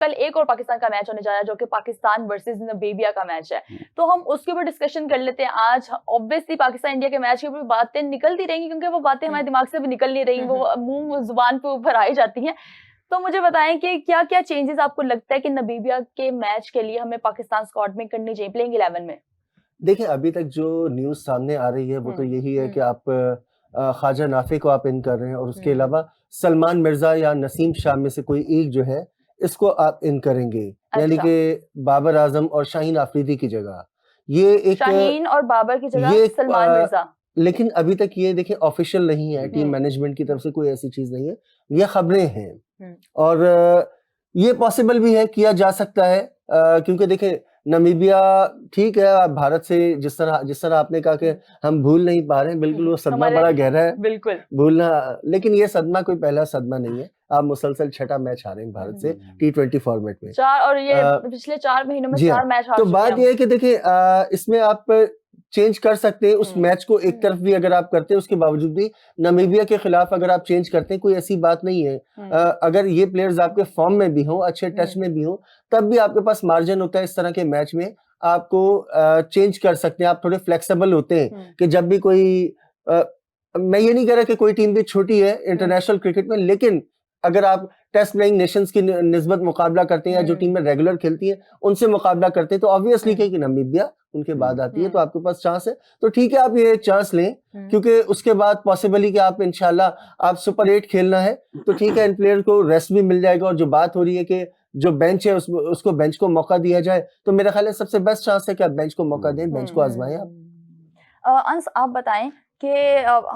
कल एक और पाकिस्तान का मैच होने जा रहा है जो कि पाकिस्तान वर्सेस नामीबिया का मैच है, तो हम उसके ऊपर डिस्कशन कर लेते हैं आज। ऑब्वियसली पाकिस्तान इंडिया के मैच के ऊपर बातें निकलती रहेंगी क्योंकि वो बातें हमारे दिमाग से भी निकल नहीं रही, वो मुंह जुबान पे ऊपर आई जाती हैं। तो मुझे बताएं कि क्या क्या चेंजेस आपको लगता है कि नामीबिया के मैच के लिए हमें पाकिस्तान स्क्वाड में करनी चाहिए प्लेइंग 11 में? देखिए, अभी तक जो न्यूज़ सामने आ रही है वो तो यही है कि आप ख्वाजा नाफे को आप इन कर रहे हैं और उसके अलावा सलमान मिर्जा या नसीम शाह में से कोई एक जो है इसको आप इन करेंगे, यानी अच्छा। कि बाबर आजम और शाहीन आफरीदी की जगह। ये एक शाहीन और बाबर की जगह ये सलमान मिर्जा। लेकिन अभी तक ये देखिए ऑफिशियल नहीं है, टीम मैनेजमेंट की तरफ से कोई ऐसी चीज नहीं है, ये खबरें हैं। और ये पॉसिबल भी है, किया जा सकता है, क्योंकि देखिए नामीबिया ठीक है, आप भारत से जिस तरह आपने कहा कि हम भूल नहीं पा रहे हैं, बिल्कुल वो सदमा बड़ा गहरा है, बिल्कुल भूलना, लेकिन ये सदमा कोई पहला सदमा नहीं है। आप मुसलसल छठा मैच हारे हैं भारत से T20 फॉर्मेट में, 4, और ये पिछले 4 महीनों में 4 मैच हार तो चुके बात हैं। ये है कि देखिए इसमें आप चेंज कर सकते हैं उस मैच को, एक तरफ भी अगर आप करते हैं उसके बावजूद भी नामीबिया के खिलाफ अगर आप चेंज करते हैं कोई ऐसी बात नहीं है। अगर ये प्लेयर्स आपके फॉर्म में भी हों, अच्छे टच में भी हों, तब भी आपके पास मार्जिन होता है इस तरह के मैच में, आपको चेंज कर सकते हैं, आप थोड़े फ्लेक्सिबल होते हैं कि जब भी कोई मैं ये नहीं कह रहा कि कोई टीम भी छोटी है इंटरनेशनल क्रिकेट में, लेकिन अगर आप टेस्ट प्लेइंग नेशंस की निस्बत मुकाबला करते हैं या जो टीम में रेगुलर खेलती है उनसे मुकाबला करते हैं, तो ऑब्वियसली कि नामीबिया उनके बाद आती है, तो आपके पास चांस है, तो ठीक है आप ये चांस लें, क्योंकि उसके बाद पॉसिबली कि आप इंशाल्लाह आप सुपर 8 खेलना है, तो ठीक है इन प्लेयर को रेस्ट भी मिल जाएगा। और जो बात हो रही है कि जो बेंच है उसको बेंच को मौका दिया जाए, तो मेरा ख्याल है सबसे बेस्ट चांस है कि आप बेंच को मौका दें, बेंच को आजमाएं आप। अंस, आप बताएं कि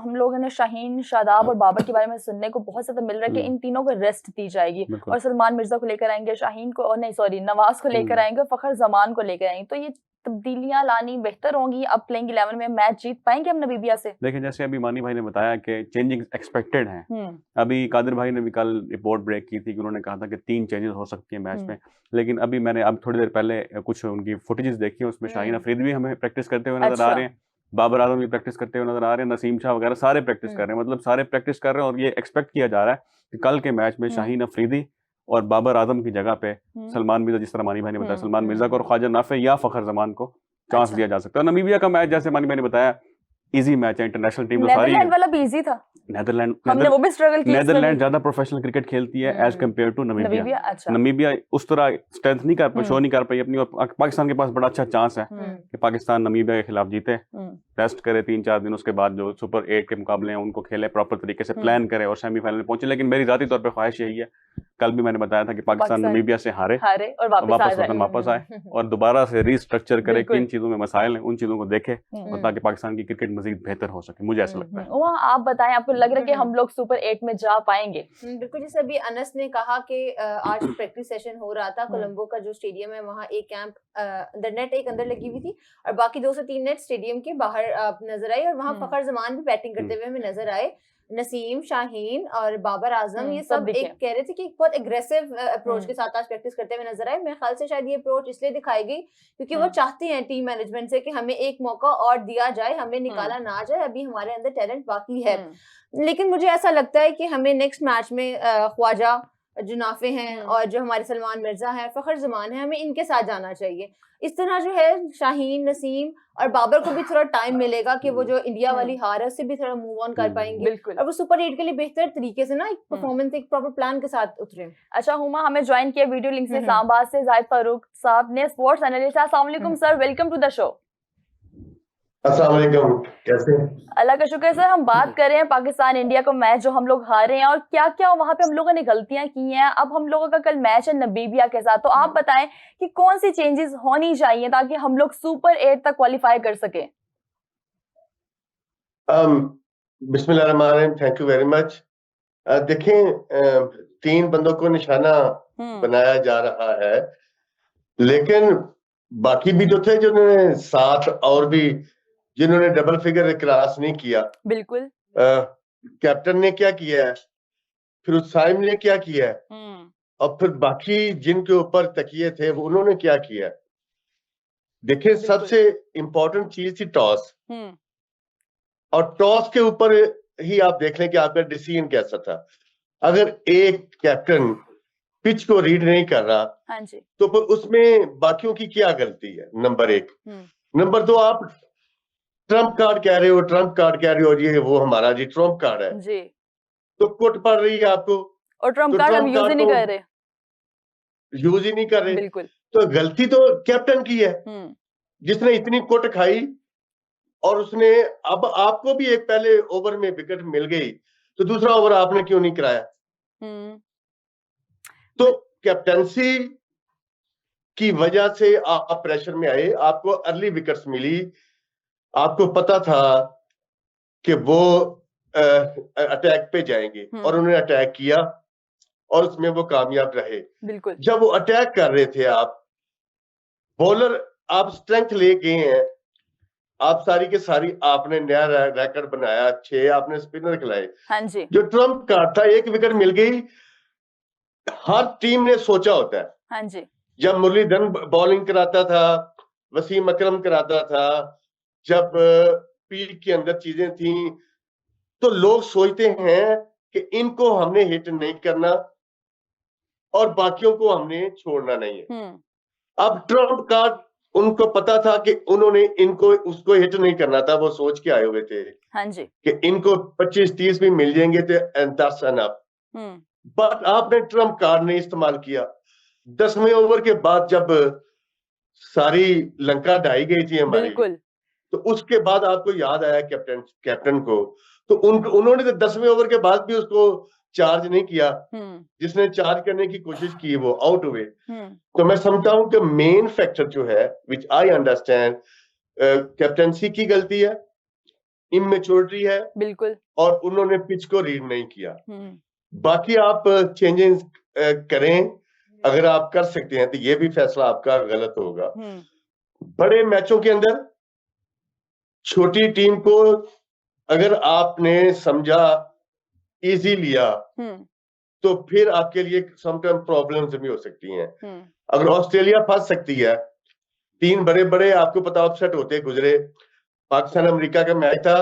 हम लोगों ने शाहीन, शादाब और बाबर के बारे में सुनने को बहुत ज्यादा मिल रहा है कि इन तीनों को रेस्ट दी जाएगी और सलमान मिर्जा को लेकर आएंगे, शाहीन को, और नहीं सॉरी नवाज को लेकर आएंगे, फखर जमान को लेकर आएंगे। तो ये तब्दीलियां लानी बेहतर होंगी? अब प्लेइंग 11 में मैच जीत पाएंगे हम नामीबिया से? देखिए, जैसे अभी मानी भाई ने बताया कि चेंजिंग एक्सपेक्टेड है। अभी कादिर भाई ने भी कल रिपोर्ट ब्रेक की थी कि उन्होंने कहा था कि 3 चेंजेस हो सकती है मैच में, लेकिन अभी मैंने अब थोड़ी देर पहले कुछ उनकी फुटेजेस देखी है, उसमें शाहीन अफरीदी भी हमें प्रैक्टिस करते हुए नजर आ रहे हैं, बाबर आजम भी प्रैक्टिस करते हुए नजर आ रहे हैं, नसीम शाह वगैरह सारे प्रैक्टिस कर रहे हैं, मतलब सारे प्रैक्टिस कर रहे हैं। और ये एक्सपेक्ट किया जा रहा है कि कल के मैच में शाहीन अफरीदी और बाबर आजम की जगह पे सलमान मिर्जा, जिस तरह मानी भाई ने बताया, सलमान मिर्जा को और ख्वाजा नाफे या फखर जमान को चांस दिया जा सकता है। नामीबिया का मैच जैसे मानी भाई ने बताया इजी मैच है, इंटरनेशनल टीम तो सारी, नेदरलैंड वाला भी इजी था, हमने वो भी स्ट्रगल किया। नेदरलैंड ज्यादा प्रोफेशनल क्रिकेट खेलती है as compare to Namibia. Namibia उस तरह स्ट्रेंथ नहीं कर पाई, शो नहीं कर पाई अपनी, और पाकिस्तान के पास बड़ा अच्छा चांस है कि पाकिस्तान नामीबिया के खिलाफ जीते, टेस्ट करे 3-4 दिन, उसके बाद जो सुपर 8 के मुकाबले हैं उनको खेले, प्रॉपर तरीके से प्लान करे और सेमीफाइनल में पहुंचे। लेकिन मेरी जाती तौर पर ख्वाहिश यही है, कल भी मैंने बताया था कि पाकिस्तान नामीबिया से हारे और वापस आए और दोबारा से रीस्ट्रक्चर करे, किन चीजों में मसाइल हैं उन चीजों को देखे, और ताकि पाकिस्तान की क्रिकेट मजीद बेहतर हो सके, मुझे ऐसा लगता है। आप बताएं, आपको लग रहा है कि हम लोग सुपर 8 में जा पाएंगे? बिल्कुल, जैसे अभी अनस ने कहा कि आज प्रैक्टिस सेशन हो रहा था, कोलंबो का जो स्टेडियम है वहाँ एक कैंप नेट एक अंदर लगी हुई थी और बाकी 2 से 3 नेट स्टेडियम के बाहर नजर आई, और वहाँ फखर जमान भी बैटिंग करते हुए हमें नजर आए, नसीम, शाहीन और बाबर आजम, ये सब एक कह रहे थे कि एक बहुत एग्रेसिव अप्रोच के साथ आज प्रैक्टिस करते हुए नजर आए। मेरे ख्याल से शायद ये अप्रोच इसलिए दिखाई गई क्योंकि वो चाहते हैं टीम मैनेजमेंट से कि हमें एक मौका और दिया जाए, हमें निकाला ना जाए, अभी हमारे अंदर टैलेंट बाकी है। लेकिन मुझे ऐसा लगता है कि हमें नेक्स्ट मैच में ख्वाजा जो नाफे हैं और जो हमारे सलमान मिर्जा हैं, फखर जमान है, हमें इनके साथ जाना चाहिए। इस तरह जो है शाहीन, नसीम और बाबर को भी थोड़ा टाइम मिलेगा कि वो जो इंडिया वाली हार है उससे भी थोड़ा मूव ऑन कर पाएंगे और वो सुपर 8 के लिए बेहतर तरीके से ना एक परफॉर्मेंस, एक प्रॉपर प्लान के साथ उतरे। अच्छा हुमा, हमें ज्वाइन किया वीडियो लिंक से इस्लामाबाद से जाहिद फारूक साहब ने, स्पोर्ट्स एनालिस्ट। अस्सलाम वालेकुम sir, welcome to the show. अस्सलाम वालेकुम, कैसे? अल्लाह का शुक्र सर। हम बात कर रहे हैं पाकिस्तान इंडिया को मैच जो हम लोग हारे हैं और क्या क्या वहां पे हम लोगों ने गलतियां की हैं। अब हम लोगों का कल मैच है नामीबिया के साथ, तो आप बताएं कि कौन सी चेंजेस होनी चाहिए ताकि हम लोग सुपर 8 तक क्वालिफाई कर सके। बिस्मिल्लाहिर्रहमानिर्रहीम, थैंक यू वेरी मच। देखें, 3 बंदों को निशाना बनाया जा रहा है, लेकिन बाकी भी तो थे जिन्होंने साथ और भी जिन्होंने डबल फिगर क्रॉस नहीं किया। बिल्कुल। कैप्टन ने क्या किया है, फिर साइम ने क्या किया है, और फिर बाकी जिनके ऊपर तकिए थे वो उन्होंने क्या किया। देखिए, सबसे इंपॉर्टेंट चीज थी टॉस, और टॉस के ऊपर ही आप देख लें कि आपका डिसीजन कैसा था। अगर एक कैप्टन पिच को रीड नहीं कर रहा, हाँ जी। तो फिर उसमें बाकियों की क्या गलती है? नंबर एक। नंबर दो, आप ट्रम्प कार्ड कह रहे हो, ट्रम्प कार्ड कह रहे हो, ये वो हमारा जी ट्रम्प कार्ड है, जी। तो कुट पड़ रही है आपको, और ट्रम्प तो कार्ड हम ट्रम्प यूज ही कार्ड नहीं तो कर रहे। यूज ही नहीं कर रहे, बिल्कुल। तो गलती तो कैप्टन की है, जिसने इतनी कुट खाई। और उसने, अब आपको भी एक पहले ओवर में विकेट मिल गई, तो दूसरा ओवर आपने क्यों नहीं कराया? तो कैप्टनसी की वजह से आप प्रेशर में आए, आपको अर्ली विकेट्स मिली, आपको पता था कि वो अटैक पे जाएंगे, और उन्होंने अटैक किया और उसमें वो कामयाब रहे। बिल्कुल। जब वो अटैक कर रहे थे, आप बॉलर, आप स्ट्रेंथ ले गए हैं, आप सारी के सारी आपने नया रिकॉर्ड बनाया, 6 आपने स्पिनर खिलाए। हाँ जी। जो ट्रम्प कार्ड था, एक विकेट मिल गई, हर टीम ने सोचा होता है। हाँ जी। जब मुरलीधरन बॉलिंग कराता था, वसीम अकरम कराता था, जब पीक के अंदर चीजें थी, तो लोग सोचते हैं कि इनको हमने हिट नहीं करना और बाकियों को हमने छोड़ना नहीं है। अब ट्रम्प कार्ड, उनको पता था कि उन्होंने इनको उसको हिट नहीं करना था, वो सोच के आए हुए थे हाँ जी। कि इनको 25-30 भी मिल जाएंगे तो दैट्स एनफ। बट आपने ट्रम्प कार्ड नहीं इस्तेमाल किया। 10वें ओवर के बाद जब सारी लंका ढाई गई थी हमारी, बिल्कुल। तो उसके बाद आपको याद आया कैप्टन को, तो उन्होंने तो 10वें ओवर के बाद भी उसको चार्ज नहीं किया। जिसने चार्ज करने की कोशिश की वो आउट हुए। तो मैं समझता हूं कि मेन फैक्टर जो है, विच आई अंडरस्टैंड, कैप्टनसी की गलती है, इमेच्योरिटी है, बिल्कुल। और उन्होंने पिच को रीड नहीं किया। बाकी आप चेंजेस करें, अगर आप कर सकते हैं, तो ये भी फैसला आपका गलत होगा। बड़े मैचों के अंदर छोटी टीम को अगर आपने समझा, इजी लिया, तो फिर आपके लिए समटाइम प्रॉब्लम्स भी हो सकती हैं। अगर ऑस्ट्रेलिया फंस सकती है, 3 बड़े बड़े आपको पता अपसेट होते गुजरे, पाकिस्तान अमेरिका का मैच था,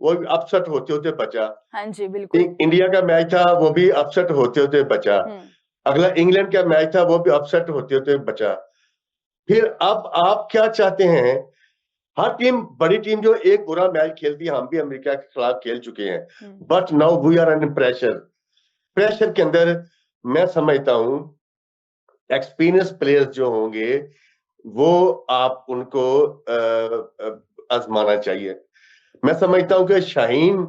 वो भी अपसेट होते होते बचा। हाँ जी, बिल्कुल। इंडिया का मैच था, वो भी अपसेट होते होते बचा। अगला इंग्लैंड का मैच था, वो भी अपसेट होते होते बचा। फिर अब आप क्या चाहते हैं? हर टीम, बड़ी टीम जो एक बुरा मैच खेलती है, हम भी अमेरिका के खिलाफ खेल चुके हैं, but now we are under pressure. Pressure के अंदर मैं समझता हूं एक्सपीरियंस प्लेयर्स जो होंगे, वो आप उनको आजमाना चाहिए। मैं समझता हूं कि शाहीन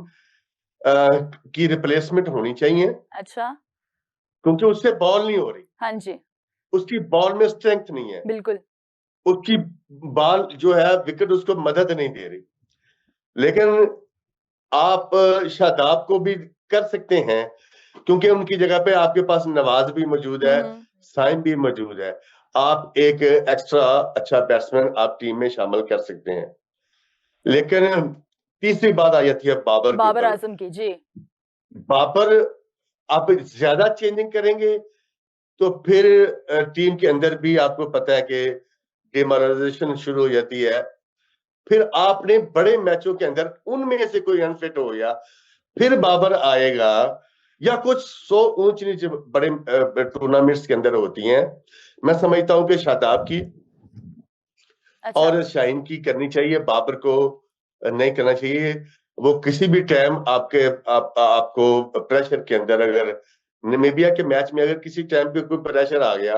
की रिप्लेसमेंट होनी चाहिए। अच्छा। क्योंकि उससे बॉल नहीं हो रही। हाँ जी। उसकी बॉल में स्ट्रेंथ नहीं है। बिल्कुल। उसकी बॉल जो है, विकेट उसको मदद नहीं दे रही। लेकिन आप शादाब को भी कर सकते हैं, क्योंकि उनकी जगह पे आपके पास नवाज भी मौजूद है, साइम भी मौजूद है। आप एक एक्स्ट्रा अच्छा बैट्समैन आप टीम में शामिल कर सकते हैं। लेकिन तीसरी बात आ जाती है बाबर आजम की। जी। बाबर, आप ज्यादा चेंजिंग करेंगे तो फिर टीम के अंदर भी आपको पता है कि डिमोरलाइजेशन शुरू हो जाती है। फिर आपने बड़े मैचों के अंदर उनमें से कोई अनफिट हो गया, फिर बाबर आएगा, या कुछ 100 ऊंच नीचे बड़े टूर्नामेंट्स के अंदर होती हैं। मैं समझता हूं कि शादाब की और शाहीन की करनी चाहिए, बाबर को नहीं करना चाहिए। वो किसी भी टाइम आपको प्रेशर के अंदर, अगर नामीबिया के मैच में अगर किसी टाइम पे कोई प्रेशर आ गया,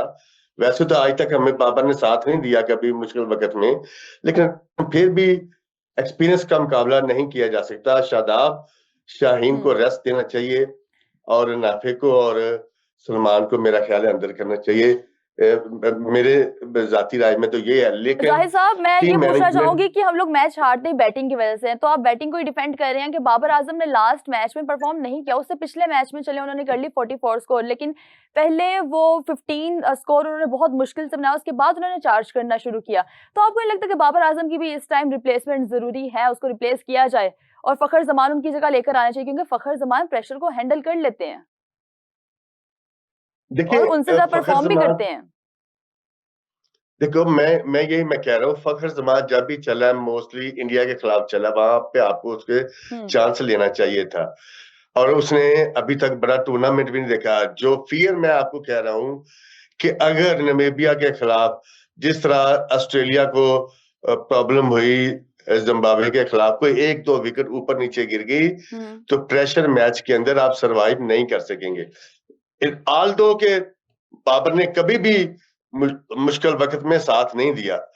वैसे तो आज तक हमें बाबर ने साथ नहीं दिया कभी मुश्किल वक्त में, लेकिन फिर भी एक्सपीरियंस का मुकाबला नहीं किया जा सकता। शादाब, शाहीन को रेस्ट देना चाहिए, और नाफे को और सलमान को मेरा ख्याल है अंदर करना चाहिए। मेरे जाती राय में तो ये है। लेकिन जाहिर साहब, मैं ये पूछना चाहूंगी कि हम लोग मैच हारते ही बैटिंग की वजह से हैं, तो आप बैटिंग को ही डिफेंड कर रहे हैं कि बाबर आजम ने लास्ट मैच में परफॉर्म नहीं किया। उससे पिछले मैच में चले उन्होंने कर ली 44 स्कोर, लेकिन पहले वो 15 स्कोर उन्होंने बहुत मुश्किल से बनाया, उसके बाद उन्होंने चार्ज करना शुरू किया। तो आपको नहीं लगता कि बाबर आजम की भी इस टाइम रिप्लेसमेंट जरूरी है, उसको रिप्लेस किया जाए और फखर जमान उनकी जगह लेकर आना चाहिए, क्योंकि फखर जमान प्रेशर को हैंडल कर लेते हैं और उनसे ज्यादा परफॉर्म भी करते हैं। देखो, मैं कह रहा हूँ, फखर जमान जब भी चला, मोस्टली इंडिया के खिलाफ चला, वहां पे आपको उसके चांस लेना चाहिए था। और उसने अभी तक बड़ा टूर्नामेंट भी नहीं देखा। जो फियर मैं आपको कह रहा हूं कि अगर नमीबिया के खिलाफ जिस तरह ऑस्ट्रेलिया को प्रॉब्लम हुई, जिम्बाब्वे के खिलाफ कोई 1-2 विकेट ऊपर नीचे गिर गई तो प्रेशर मैच के अंदर आप सरवाइव नहीं कर सकेंगे। ऑल दो के बाबर ने कभी भी मुश्किल वक्त में साथ नहीं दिया,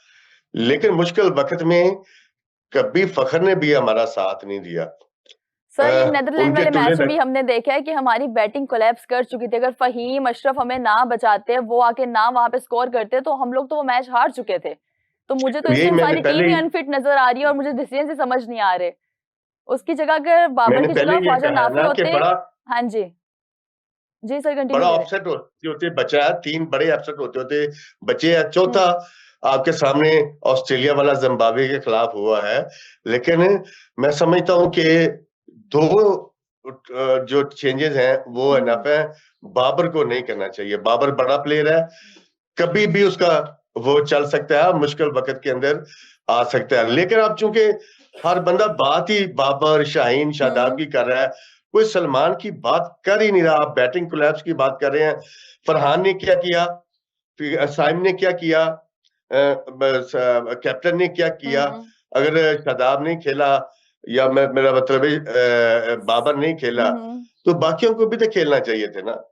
लेकिन मुश्किल वक्त में कभी फखर ने भी हमारा साथ नहीं दिया। सर ये नेदरलैंड उनके वाले टुल्ले मैच में तक- भी हमने देखा है कि हमारी बैटिंग कोलैप्स कर चुकी थी। अगर फहीम अशरफ हमें ना बचाते, वो आके ना वहां पे स्कोर करते, तो हम लोग तो वो मैच हार चुके थे। तो मुझे तो यही इसमें मैंने सारी पहले टीम ही ही- अनफिट नजर आ रही है और मुझे डिसीजन ही समझ नहीं आ रहे। उसकी जगह अगर बाबर मैंने की पहले जगह ये ख्वाजा कहा नाफी ना कि होते। बड़ा हाँ जी जी सर, कंटिन्यू बड़ा करें। अपसेट होते बचा है, 3 बड़े अपसेट होते बचे है। चौथा आपके सामने ऑस्ट्रेलिया वाला जिम्बाब्वे के खिलाफ हुआ है, लेकिन मैं समझता हूं कि 2 जो चेंजेस हैं वो एनफ है। बाबर को नहीं करना चाहिए, बाबर बड़ा प्लेयर है, कभी भी उसका वो चल सकता है, मुश्किल वक्त के अंदर आ सकता है। लेकिन अब चूंकि हर बंदा बात ही बाबर, शाहीन, शादाब की कर रहा है, कोई सलमान की बात कर ही नहीं रहा। आप बैटिंग कोलैप्स की बात कर रहे हैं। फरहान ने क्या किया, फिर साइम ने क्या किया, कैप्टन ने क्या किया। अगर शादाब नहीं खेला या मेरा मतलब है बाबर नहीं खेला, तो बाकियों को भी तो खेलना चाहिए थे ना।